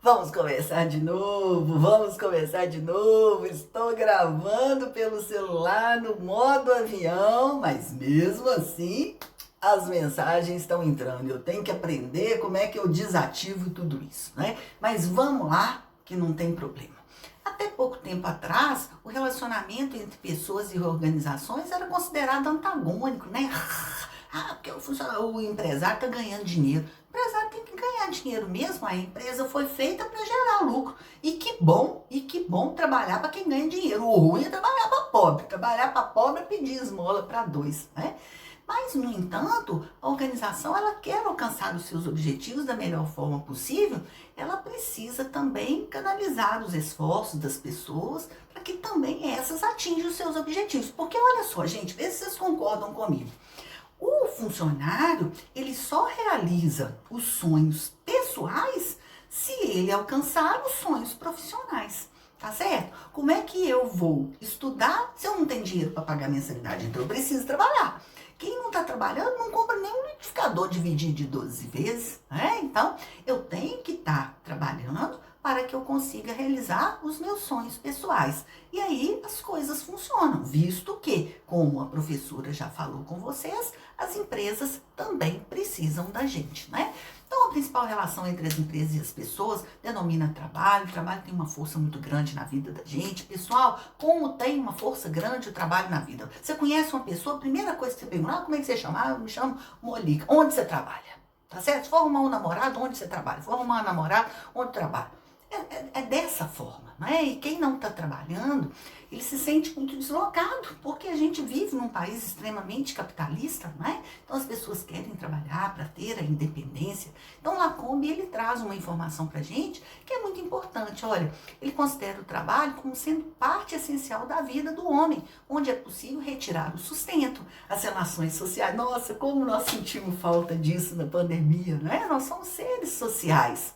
Vamos começar de novo, vamos começar de novo. Estou gravando pelo celular no modo avião, mas mesmo assim as mensagens estão entrando. Eu tenho que aprender como é que eu desativo tudo isso, né? Mas vamos lá, que não tem problema. Até pouco tempo atrás, o relacionamento entre pessoas e organizações era considerado antagônico, né? Porque o empresário está ganhando dinheiro. O empresário tem que ganhar dinheiro mesmo, a empresa foi feita para gerar lucro. E que bom trabalhar para quem ganha dinheiro. O ruim é trabalhar para pobre. Trabalhar para pobre é pedir esmola para dois, né? Mas, no entanto, a organização ela quer alcançar os seus objetivos da melhor forma possível, ela precisa também canalizar os esforços das pessoas para que também essas atinjam os seus objetivos. Porque olha só, gente, vê se vocês concordam comigo. O funcionário, ele só realiza os sonhos pessoais se ele alcançar os sonhos profissionais. Tá certo? Como é que eu vou estudar se eu não tenho dinheiro para pagar mensalidade? Então eu preciso trabalhar. Quem não está trabalhando não compra nem um liquidificador dividido de 12 vezes, né? Então, eu tenho que estar trabalhando para que eu consiga realizar os meus sonhos pessoais. E aí as coisas funcionam, visto que, como a professora já falou com vocês, as empresas também precisam da gente, né? Então, a principal relação entre as empresas e as pessoas denomina trabalho. O trabalho tem uma força muito grande na vida da gente. Pessoal, como tem uma força grande o trabalho na vida? Você conhece uma pessoa, a primeira coisa que você pergunta, como é que você chama? Eu me chamo Molica. Onde você trabalha? Tá certo? Se for arrumar um namorado, onde você trabalha? Se for arrumar um namorado, onde trabalha? É dessa forma, né? E quem não está trabalhando, ele se sente muito deslocado, porque a gente vive num país extremamente capitalista, né? Então as pessoas querem trabalhar para ter a independência. Então o Lacombe, ele traz uma informação para a gente que é muito importante. Olha, ele considera o trabalho como sendo parte essencial da vida do homem, onde é possível retirar o sustento, as relações sociais. Nossa, como nós sentimos falta disso na pandemia, né? Nós somos seres sociais.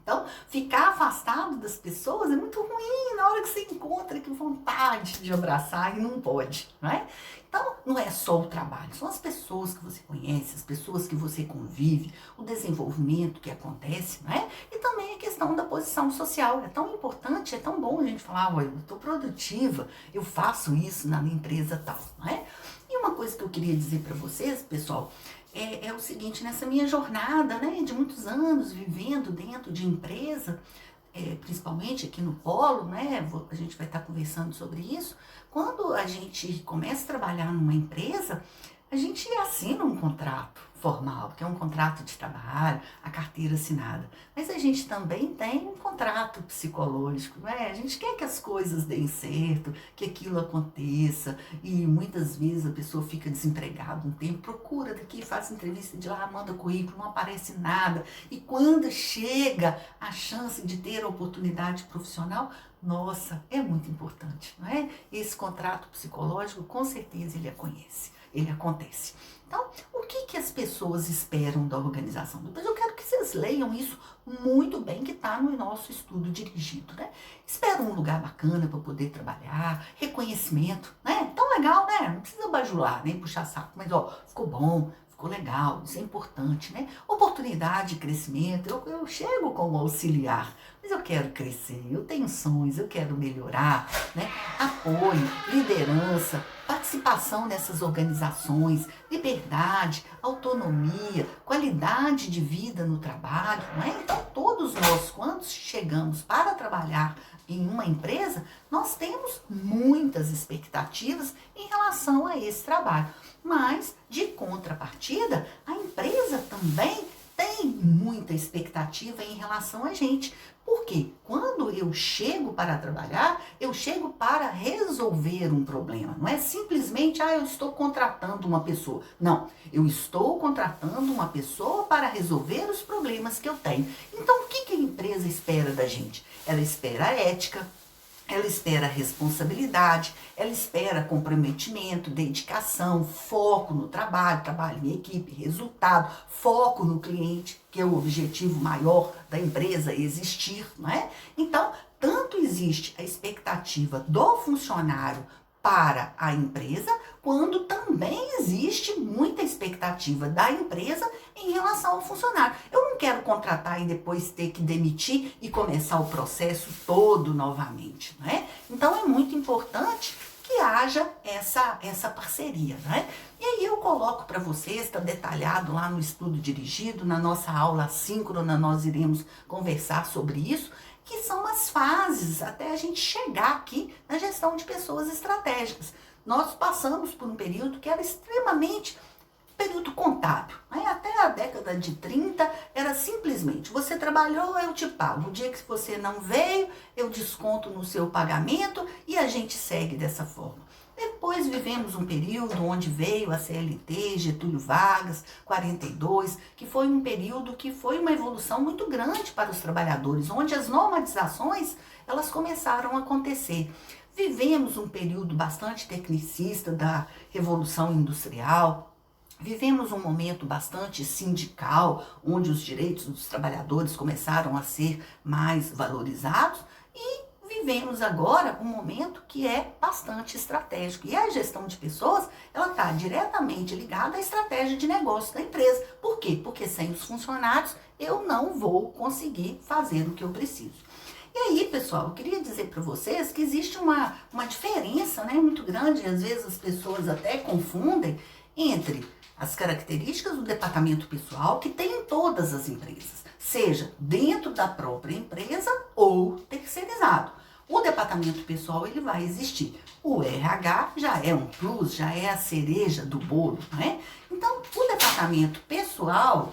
Então, ficar afastado das pessoas é muito ruim na hora que você encontra, que vontade de abraçar e não pode, não é? Então, não é só o trabalho, são as pessoas que você conhece, as pessoas que você convive, o desenvolvimento que acontece, não é? E também a questão da posição social, é tão importante, é tão bom a gente falar, olha, eu estou produtiva, eu faço isso na minha empresa tal, não é? E uma coisa que eu queria dizer para vocês, pessoal, é o seguinte, nessa minha jornada, né, de muitos anos vivendo dentro de empresa, principalmente aqui no Polo, né, a gente vai estar conversando sobre isso, quando a gente começa a trabalhar numa empresa, a gente assina um contrato formal, que é um contrato de trabalho, a carteira assinada. Mas a gente também tem um contrato psicológico, né? A gente quer que as coisas deem certo, que aquilo aconteça, e muitas vezes a pessoa fica desempregada um tempo, procura daqui, faz entrevista de lá, manda currículo, não aparece nada, e quando chega a chance de ter a oportunidade profissional, nossa, é muito importante, não é? Esse contrato psicológico, com certeza ele acontece. Então, o que as pessoas esperam da organização? Depois eu quero que vocês leiam isso muito bem, que está no nosso estudo dirigido, né? Esperam um lugar bacana para poder trabalhar, reconhecimento, né? Tão legal, né? Não precisa bajular, nem puxar saco, mas ó, ficou bom, ficou legal, isso é importante, né? Oportunidade de crescimento, eu chego como auxiliar, mas eu quero crescer, eu tenho sonhos, eu quero melhorar, né? Apoio, liderança, participação nessas organizações, liberdade, autonomia, qualidade de vida no trabalho, não é? Então todos nós, quando chegamos para trabalhar em uma empresa, nós temos muitas expectativas em relação a esse trabalho. Mas, de contrapartida, a empresa também tem muita expectativa em relação a gente. Porque quando eu chego para trabalhar, eu chego para resolver um problema. Não é simplesmente, eu estou contratando uma pessoa. Não, eu estou contratando uma pessoa para resolver os problemas que eu tenho. Então, o que a empresa espera da gente? Ela espera a ética, ela espera responsabilidade, ela espera comprometimento, dedicação, foco no trabalho, trabalho em equipe, resultado, foco no cliente, que é o objetivo maior da empresa existir, não é? Então, tanto existe a expectativa do funcionário para a empresa, quando também existe muita expectativa da empresa em relação ao funcionário. Eu não quero contratar e depois ter que demitir e começar o processo todo novamente, né? Então é muito importante que haja essa parceria, né? E aí eu coloco para vocês, está detalhado lá no estudo dirigido, na nossa aula assíncrona nós iremos conversar sobre isso, que são as fases até a gente chegar aqui na gestão de pessoas estratégicas. Nós passamos por um período que era extremamente período contábil, né? Até a década de 30 era simplesmente, você trabalhou, eu te pago. O dia que você não veio, eu desconto no seu pagamento e a gente segue dessa forma. Depois vivemos um período onde veio a CLT, Getúlio Vargas, 42, que foi um período que foi uma evolução muito grande para os trabalhadores, onde as normatizações elas começaram a acontecer. Vivemos um período bastante tecnicista da Revolução Industrial. Vivemos um momento bastante sindical, onde os direitos dos trabalhadores começaram a ser mais valorizados, e vivemos agora um momento que é bastante estratégico. E a gestão de pessoas, ela está diretamente ligada à estratégia de negócio da empresa. Por quê? Porque sem os funcionários eu não vou conseguir fazer o que eu preciso. E aí, pessoal, eu queria dizer para vocês que existe uma diferença, né, muito grande, e às vezes as pessoas até confundem entre as características do departamento pessoal que tem em todas as empresas, seja dentro da própria empresa ou terceirizado. O departamento pessoal ele vai existir. O RH já é um plus, já é a cereja do bolo, né? Então, o departamento pessoal,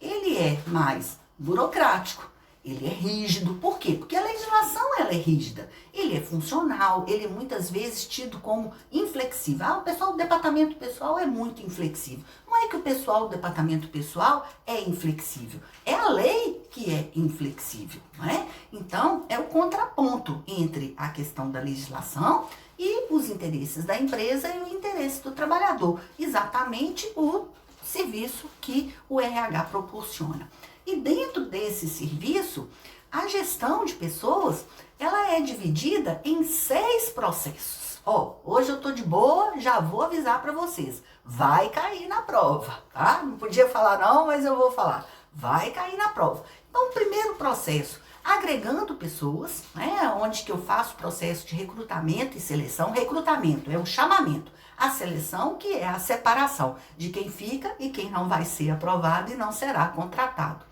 ele é mais burocrático. Ele é rígido. Por quê? Porque a legislação ela é rígida. Ele é funcional, ele é muitas vezes tido como inflexível. Ah, o pessoal do departamento pessoal é muito inflexível. Não é que o pessoal do departamento pessoal é inflexível. É a lei que é inflexível, não é? Então, é o contraponto entre a questão da legislação e os interesses da empresa e o interesse do trabalhador. Exatamente o serviço que o RH proporciona. E dentro desse serviço, a gestão de pessoas, ela é dividida em 6 processos. Hoje eu tô de boa, já vou avisar para vocês. Vai cair na prova, tá? Não podia falar não, mas eu vou falar. Vai cair na prova. Então, o primeiro processo, agregando pessoas, né? Onde que eu faço o processo de recrutamento e seleção. Recrutamento é o chamamento. A seleção, que é a separação de quem fica e quem não vai ser aprovado e não será contratado.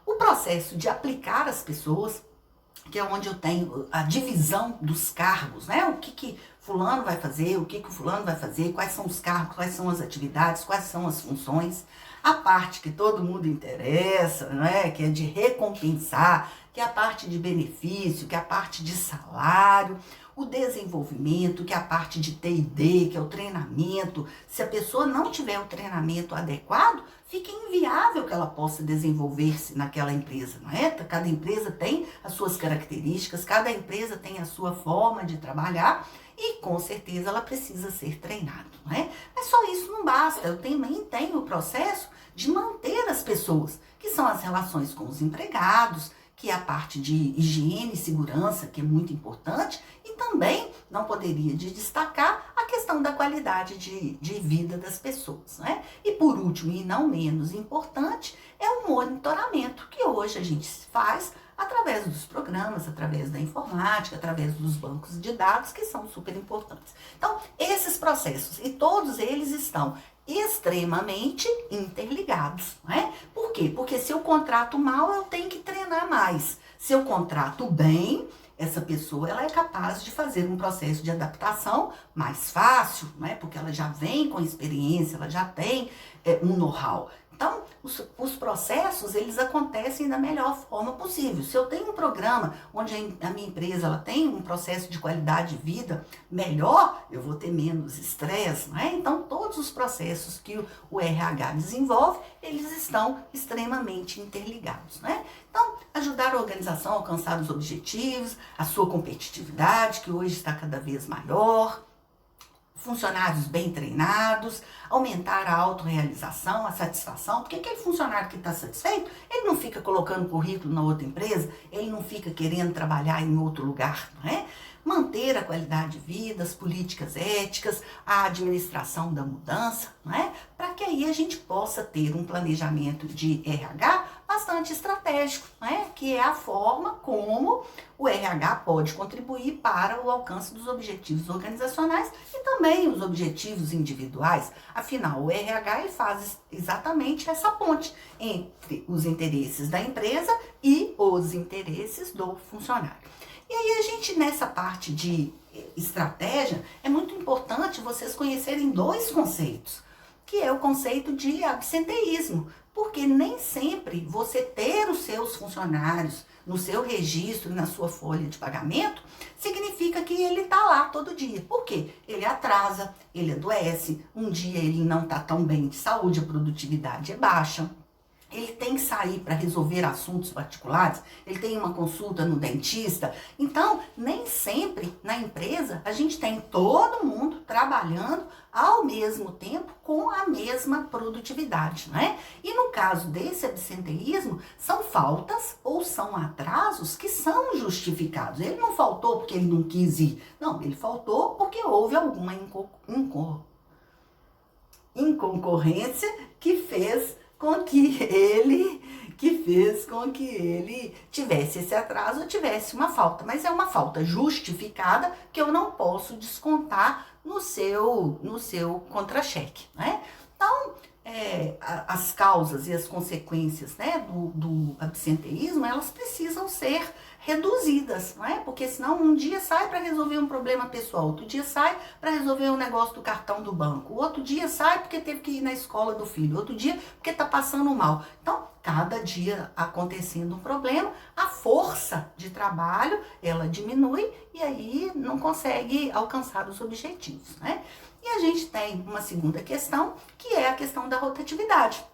O processo de aplicar as pessoas, que é onde eu tenho a divisão dos cargos, né? O que fulano vai fazer, o que o fulano vai fazer, quais são os cargos, quais são as atividades, quais são as funções. A parte que todo mundo interessa, né? Que é de recompensar, que é a parte de benefício, que é a parte de salário. O desenvolvimento, que é a parte de T&D, que é o treinamento. Se a pessoa não tiver o treinamento adequado, fica inviável que ela possa desenvolver-se naquela empresa, não é? Cada empresa tem as suas características, cada empresa tem a sua forma de trabalhar e com certeza ela precisa ser treinada, não é? Mas só isso não basta, eu também tenho o processo de manter as pessoas, que são as relações com os empregados, que é a parte de higiene e segurança, que é muito importante, e também não poderia de destacar a questão da qualidade de vida das pessoas, né? E por último, e não menos importante, é o monitoramento, que hoje a gente faz através dos programas, através da informática, através dos bancos de dados, que são super importantes. Então, esses processos, e todos eles estão extremamente interligados, né? Por quê? Porque se eu contrato mal, eu tenho que treinar mais. Se eu contrato bem, essa pessoa ela é capaz de fazer um processo de adaptação mais fácil, né? Porque ela já vem com experiência, ela já tem um know-how. Então, os processos, eles acontecem da melhor forma possível. Se eu tenho um programa onde a minha empresa ela tem um processo de qualidade de vida melhor, eu vou ter menos estresse, né? Então, todos os processos que o RH desenvolve, eles estão extremamente interligados, né? Então, ajudar a organização a alcançar os objetivos, a sua competitividade, que hoje está cada vez maior, funcionários bem treinados, aumentar a autorrealização, a satisfação, porque aquele funcionário que está satisfeito, ele não fica colocando currículo na outra empresa, ele não fica querendo trabalhar em outro lugar, não é? manter a qualidade de vida, as políticas éticas, a administração da mudança, não é? Para que aí a gente possa ter um planejamento de RH bastante estratégico, né? Que é a forma como o RH pode contribuir para o alcance dos objetivos organizacionais e também os objetivos individuais. Afinal, o RH ele faz exatamente essa ponte entre os interesses da empresa e os interesses do funcionário. E aí a gente, nessa parte de estratégia, é muito importante vocês conhecerem dois conceitos, que é o conceito de absenteísmo, porque nem sempre você ter os seus funcionários no seu registro e na sua folha de pagamento significa que ele está lá todo dia. Por quê? Ele atrasa, ele adoece, um dia ele não está tão bem de saúde, a produtividade é baixa. Ele tem que sair para resolver assuntos particulares, ele tem uma consulta no dentista. Então, nem sempre na empresa a gente tem todo mundo trabalhando ao mesmo tempo com a mesma produtividade, né? E no caso desse absenteísmo, são faltas ou são atrasos que são justificados. Ele não faltou porque ele não quis ir. Não, ele faltou porque houve alguma inconcorrência que fez com que ele tivesse esse atraso ou tivesse uma falta. Mas é uma falta justificada que eu não posso descontar no seu contra-cheque, né? Então, as causas e as consequências, né, do absenteísmo, elas precisam ser reduzidas, não é? Porque senão um dia sai para resolver um problema pessoal, outro dia sai para resolver um negócio do cartão do banco, outro dia sai porque teve que ir na escola do filho, outro dia porque está passando mal. Então, cada dia acontecendo um problema, a força de trabalho, ela diminui e aí não consegue alcançar os objetivos, né? E a gente tem uma segunda questão, que é a questão da rotatividade,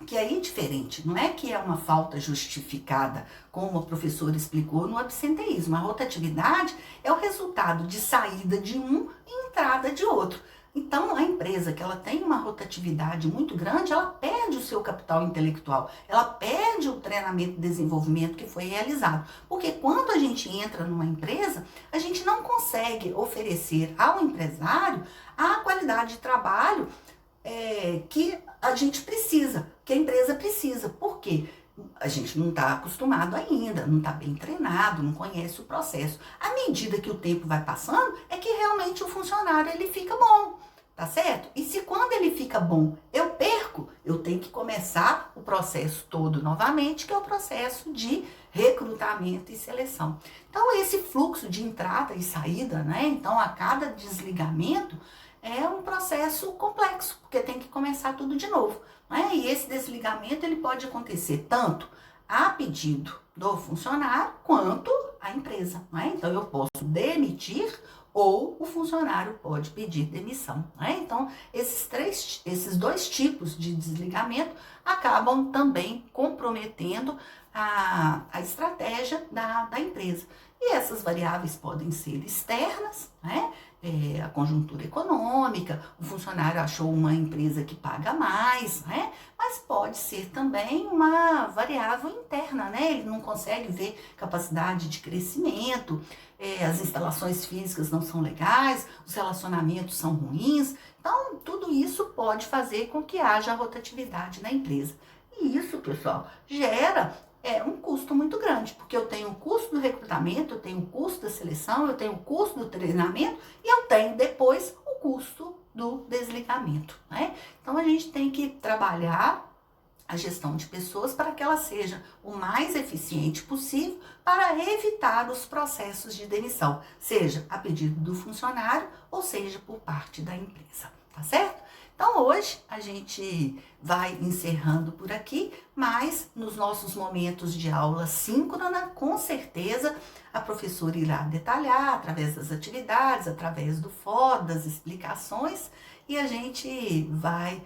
que aí é diferente, não é que é uma falta justificada, como a professora explicou no absenteísmo. A rotatividade é o resultado de saída de um e entrada de outro. Então, a empresa que ela tem uma rotatividade muito grande, ela perde o seu capital intelectual, ela perde o treinamento e desenvolvimento que foi realizado. Porque quando a gente entra numa empresa, a gente não consegue oferecer ao empresário a qualidade de trabalho que a gente precisa, que a empresa precisa. Por quê? A gente não está acostumado ainda, não está bem treinado, não conhece o processo. À medida que o tempo vai passando, é que realmente o funcionário ele fica bom, tá certo? E se quando ele fica bom eu perco, eu tenho que começar o processo todo novamente, que é o processo de recrutamento e seleção. Então esse fluxo de entrada e saída, né? Então a cada desligamento é um processo complexo, porque tem que começar tudo de novo, né? E esse desligamento ele pode acontecer tanto a pedido do funcionário quanto a empresa, né? Então eu posso demitir ou o funcionário pode pedir demissão, né? Então esses dois tipos de desligamento acabam também comprometendo a estratégia da empresa. E essas variáveis podem ser externas, né? A conjuntura econômica, o funcionário achou uma empresa que paga mais, né? Mas pode ser também uma variável interna, né? Ele não consegue ver capacidade de crescimento, as instalações físicas não são legais, os relacionamentos são ruins. Então, tudo isso pode fazer com que haja rotatividade na empresa. E isso, pessoal, gera um custo muito grande, porque eu tenho o custo do recrutamento, eu tenho o custo da seleção, eu tenho o custo do treinamento e eu tenho depois o custo do desligamento, né? Então a gente tem que trabalhar a gestão de pessoas para que ela seja o mais eficiente possível para evitar os processos de demissão, seja a pedido do funcionário ou seja por parte da empresa, tá certo? Então hoje a gente vai encerrando por aqui, mas nos nossos momentos de aula síncrona, com certeza a professora irá detalhar através das atividades, através do fórum, das explicações, e a gente vai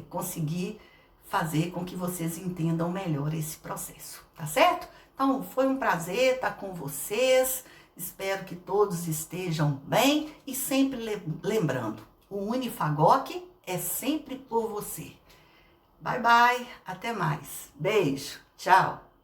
conseguir fazer com que vocês entendam melhor esse processo, tá certo? Então foi um prazer estar com vocês, espero que todos estejam bem e sempre lembrando, o Unifagoc é sempre por você. Bye, bye, até mais. Beijo, tchau.